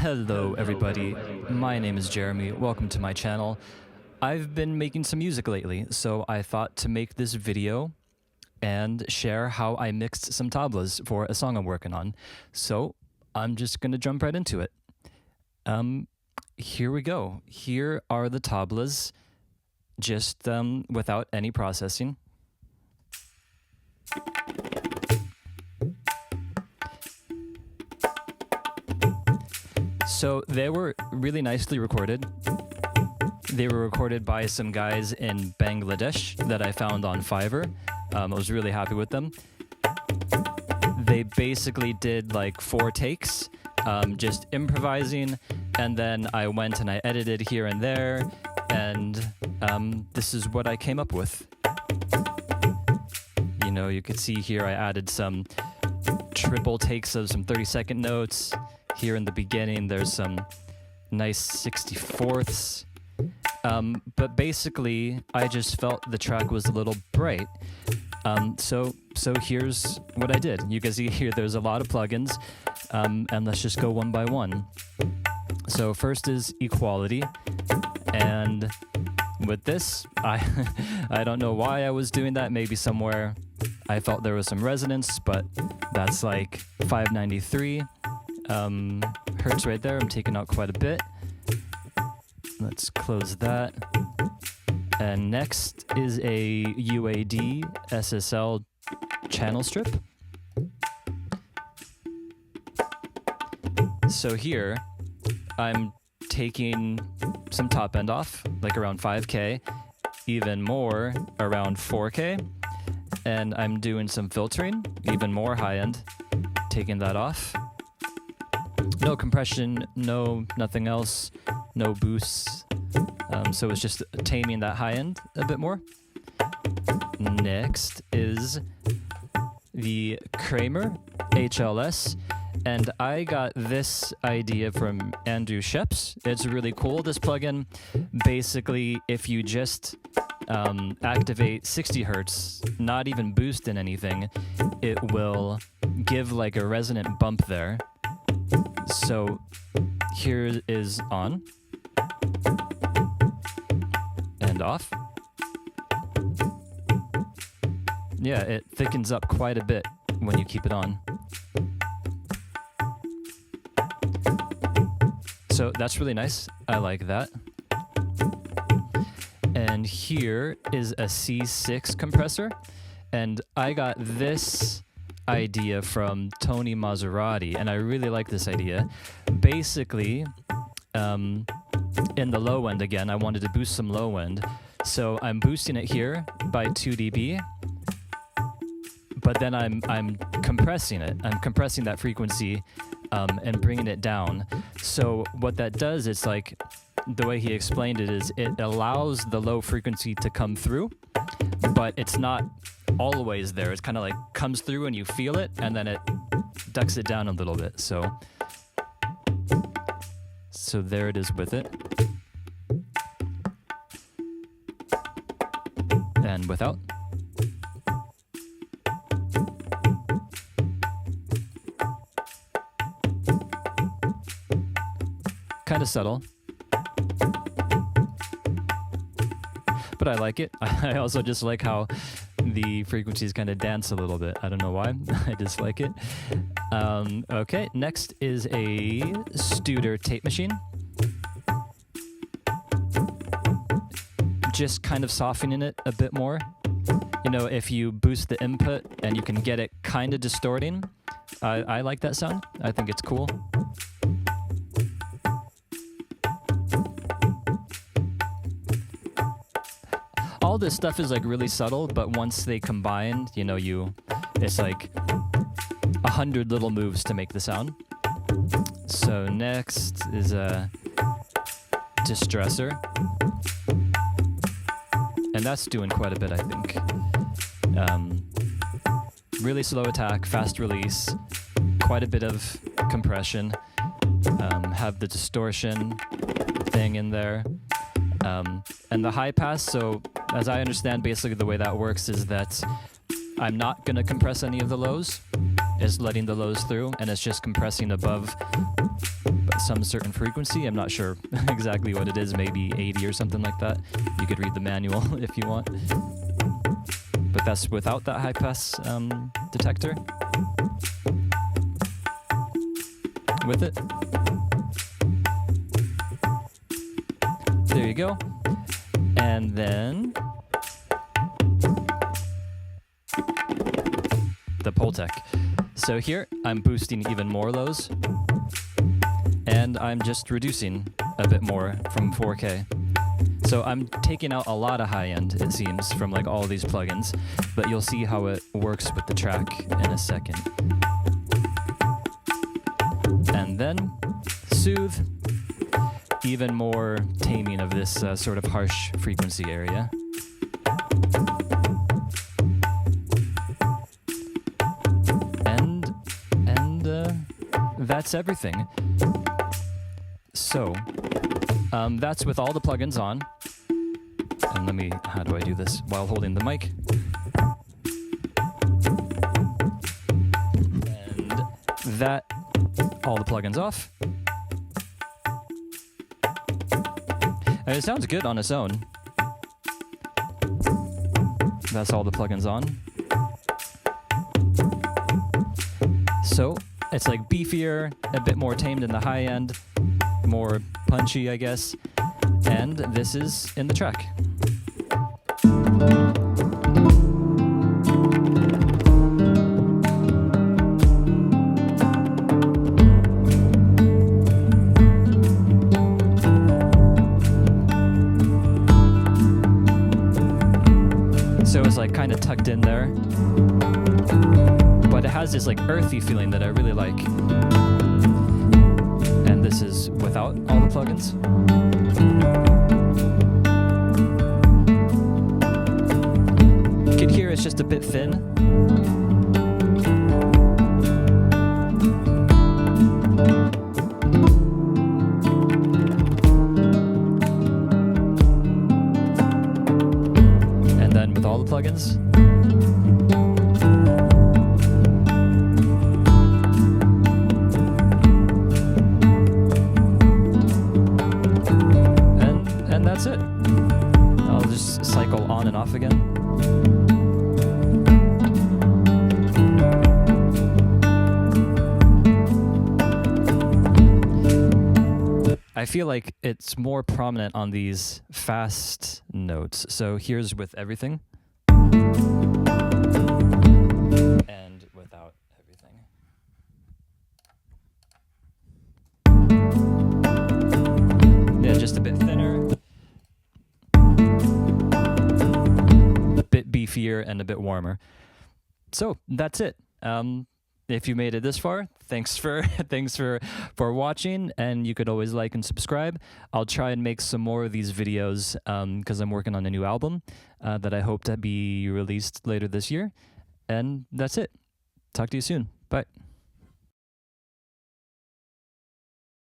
Hello everybody, my name is Jeremy, welcome to my channel. I've been making some music lately, so I thought to make this video and share how I mixed some tablas for a song I'm working on. So I'm just gonna jump right into it. Here we go. Here are the tablas, just without any processing. So they were really nicely recorded. They were recorded by some guys in Bangladesh that I found on Fiverr. I was really happy with them. They basically did like 4 takes, just improvising, and then I went and I edited here and there, and this is what I came up with. You know, you could see here I added some triple takes of some 30-second notes. Here in the beginning, there's some nice 64ths. But basically, I just felt the track was a little bright. So here's what I did. You can see here there's a lot of plugins, and let's just go one by one. So first is equality, and with this, I don't know why I was doing that. Maybe somewhere I felt there was some resonance, but that's like 593 hertz right there. I'm taking out quite a bit. Let's close that. And next is a UAD SSL channel strip. So here, I'm taking some top end off, like around 5K, even more around 4K, and I'm doing some filtering, even more high end, taking that off. No compression, nothing else, no boosts. So it's just taming that high end a bit more. Next is the Kramer HLS, and I got this idea from Andrew Sheps. It's really cool, this plugin. Basically, if you just activate 60 hertz, not even boost in anything, it will give like a resonant bump there. So here is on and off. Yeah, it thickens up quite a bit when you keep it on. So that's really nice. I like that. And here is a C6 compressor, and I got this idea from Tony Maserati, and I really like this idea. Basically, in the low end again, I wanted to boost some low end, so I'm boosting it here by 2 dB, but then I'm compressing it. I'm compressing that frequency and bringing it down. So what that does, it's like, the way he explained it is it allows the low frequency to come through, but it's not always there. It's kind of like comes through and you feel it, and then it ducks it down a little bit. So there it is with it. And without. Kind of subtle, but I like it. I also just like how the frequencies kind of dance a little bit. I don't know why. I just like it. Okay, next is a Studer tape machine. Just kind of softening it a bit more. You know, if you boost the input and you can get it kind of distorting, I like that sound. I think it's cool. All this stuff is like really subtle, but once they combine, you know, it's like 100 little moves to make the sound. So next is a distressor, and that's doing quite a bit, I think. Really slow attack, fast release, quite a bit of compression, have the distortion thing in there. And the high pass, so as I understand, basically the way that works is that I'm not going to compress any of the lows. It's letting the lows through, and it's just compressing above some certain frequency. I'm not sure exactly what it is, maybe 80 or something like that. You could read the manual if you want. But that's without that high pass detector. With it. There you go. And then the Pultec. So here I'm boosting even more lows, and I'm just reducing a bit more from 4K. So I'm taking out a lot of high end, it seems, from like all these plugins, but you'll see how it works with the track in a second. And then soothe, even more taming of this sort of harsh frequency area. And that's everything. So that's with all the plugins on. And how do I do this while holding the mic? And that, all the plugins off. And it sounds good on its own. That's all the plugins on. So it's like beefier, a bit more tamed in the high end, more punchy, I guess. And this is in the track. So it's like kind of tucked in there, but it has this like earthy feeling that I really like. And this is without all the plugins. You can hear it's just a bit thin. And then with all the plugins. And that's it. I'll just cycle on and off again. I feel like it's more prominent on these fast notes. So here's with everything. And without everything. Yeah, just a bit thinner. A bit beefier and a bit warmer. So that's it. If you made it this far, thanks for watching, and you could always like and subscribe. I'll try and make some more of these videos because I'm working on a new album that I hope to be released later this year. And that's it. Talk to you soon. Bye.